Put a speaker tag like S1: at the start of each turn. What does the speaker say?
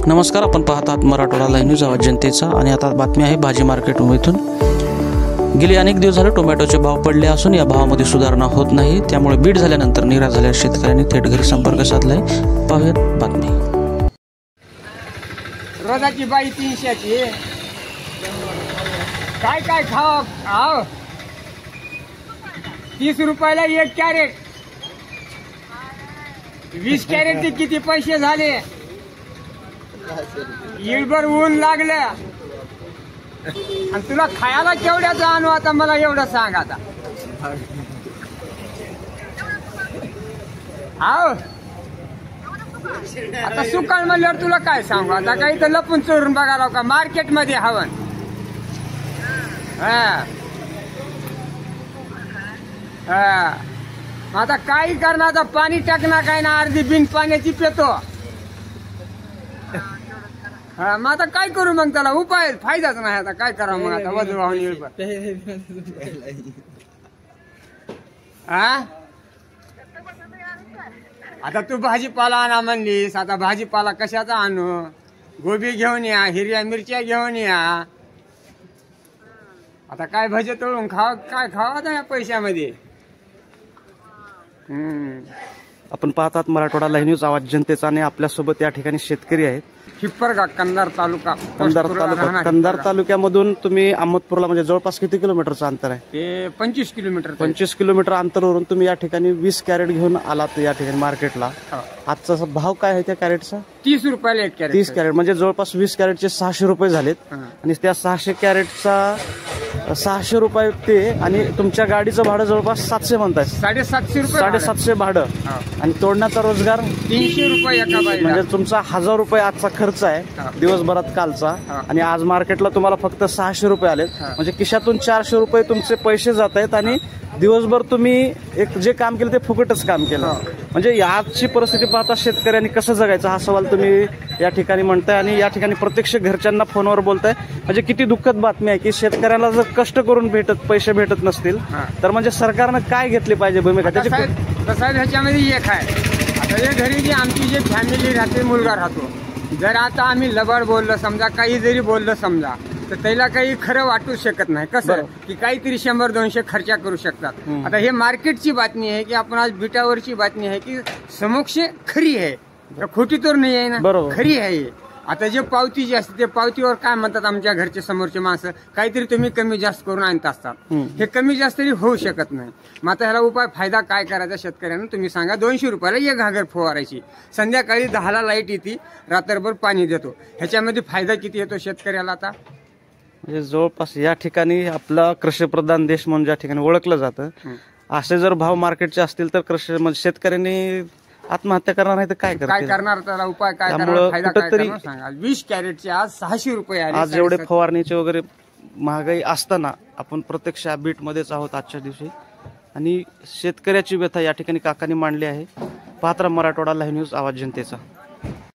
S1: नमस्कार, आपण पाहत आहात मराठवाडा लाईव्ह न्यूज आवाज जनतेचा. आणि आता बातमी आहे भाजी मार्केटमधून. गेली अनेक दिवस झाले टोमॅटोचे भाव पडले असून या भावामध्ये सुधारणा होत नाही. त्यामुळे बीड झाल्यानंतर निराश झालेल्या शेतकऱ्यांनी थेट घरी संपर्क साधलाय. पाहूयात बातमी.
S2: रोजाची बाई 300ची काय काय खाव 30 रुपयाला 1 कॅरेट. 20 कॅरेटचे किती पैसे झाले? इळभर ऊन लागलं आणि तुला खायला केवढ्याचं आणू? आता मला एवढं सांग. आता आता सुकाळ म्हणल्यावर तुला काय सांगू? आता काही तर लपून चोरून बघायला का मार्केटमध्ये हवं. आता काही करणार? आता पाणी टाकणार काय ना, अर्धी बिन पाण्याची पेतो. मग आता काय करू? मग त्याला उपाय फायदाच नाही. आता काय करा मग? आता वजू वाहून आता तू भाजीपाला आणा म्हणलीस. आता भाजीपाला कशाचा आणू? गोबी घेऊन या, हिरव्या मिरच्या घेऊन या. आता काय भजे तळून काय खावा आता या पैशामध्ये?
S1: आपण पाहतात मराठवाडा लाईव्ह न्यूज आवाज जनतेचा. आणि आपल्यासोबत या ठिकाणी शेतकरी आहेत.
S2: हिप्परगा, कंधार तालुका.
S1: कंधार तालुक्यामधून तुम्ही अहमदपूरला म्हणजे जवळपास किती किलोमीटरचं अंतर आहे?
S2: ते 25 किलोमीटर.
S1: 25 किलोमीटर अंतरावरून तुम्ही या ठिकाणी 20 कॅरेट घेऊन आलात या ठिकाणी मार्केटला. आजचा भाव काय आहे त्या कॅरेटचा?
S2: 30 रुपयाला 1 कॅरेट.
S1: 30 कॅरेट म्हणजे जवळपास 20 कॅरेटचे 600 रुपये झालेत. आणि त्या 600 कॅरेटचा 600 रुपये ते, आणि तुमच्या गाडीचं भाडं जवळपास 700 म्हणताय.
S2: 750 रुपये.
S1: 750 भाडं आणि तोडण्याचा रोजगार
S2: 300 रुपये एका बाईला.
S1: म्हणजे तुमचा 1000 रुपये आजचा खर्च आहे दिवसभरात कालचा. आणि आज मार्केटला तुम्हाला फक्त 600 रुपये आलेत. म्हणजे खिशातून 400 रुपये तुमचे पैसे जात आहेत. आणि दिवसभर तुम्ही एक जे काम केलं ते फुकटच काम केलं. म्हणजे आजची परिस्थिती पाहता शेतकऱ्यांनी कसं जगायचं हा सवाल तुम्ही या ठिकाणी म्हणताय. आणि या ठिकाणी प्रत्यक्ष घरच्यांना फोनवर बोलताय. म्हणजे किती दुःखद बातमी आहे की शेतकऱ्याला जर कष्ट करून पैसे भेटत नसतील तर म्हणजे सरकारनं काय घेतली पाहिजे भूमिका त्याची?
S2: साहेब ह्याच्यामध्ये एक आहे. आता हे घरी जी आमची जे फॅमिली राहते, मुलगा राहतो, जर आता आम्ही लबाड बोललं समजा, काही जरी बोललं समजा, तर त्याला काही खरं वाटू शकत नाही. कसं की काहीतरी 100-200 खर्चा करू शकतात. आता हे मार्केटची बातमी आहे की आपण आज बिटावरची बातमी आहे की समक्ष खरी आहे, खोटी तर नाही आहे ना, खरी आहे. आता जे पावती जी असते ते पावतीवर काय म्हणतात आमच्या घरचे समोरचे माणसं, काहीतरी तुम्ही कमी जास्त करून आणत असतात. हे कमी जास्त तरी होऊ शकत नाही. मग आता ह्याला उपाय फायदा काय करायचा शेतकऱ्यांना तुम्ही सांगा. 200 रुपयाला 1 घागर फवारायची. संध्याकाळी 10ला लाईट येते, रात्रभर पाणी देतो. ह्याच्यामध्ये फायदा किती येतो शेतकऱ्याला? आता
S1: म्हणजे जवळपास या ठिकाणी आपला कृषीप्रधान देश म्हणून ज्या ठिकाणी ओळखलं जातं, असे जर भाव मार्केटचे असतील तर म्हणजे शेतकऱ्यांनी आत्महत्या करणार नाही तर काय
S2: करणार? त्याला उपाय काय करणार? फायदा काय करणार सांगा. 20 कॅरेटचे आज 600 रुपये आले.
S1: आज एवढे फवारणीचे वगैरे महागाई असताना आपण प्रत्यक्ष बीटमध्येच आहोत आजच्या दिवशी. आणि शेतकऱ्याची व्यथा या ठिकाणी काकांनी मांडली आहे. पाहत राहा मराठवाडा लाईव्ह न्यूज आवाज जनतेचा.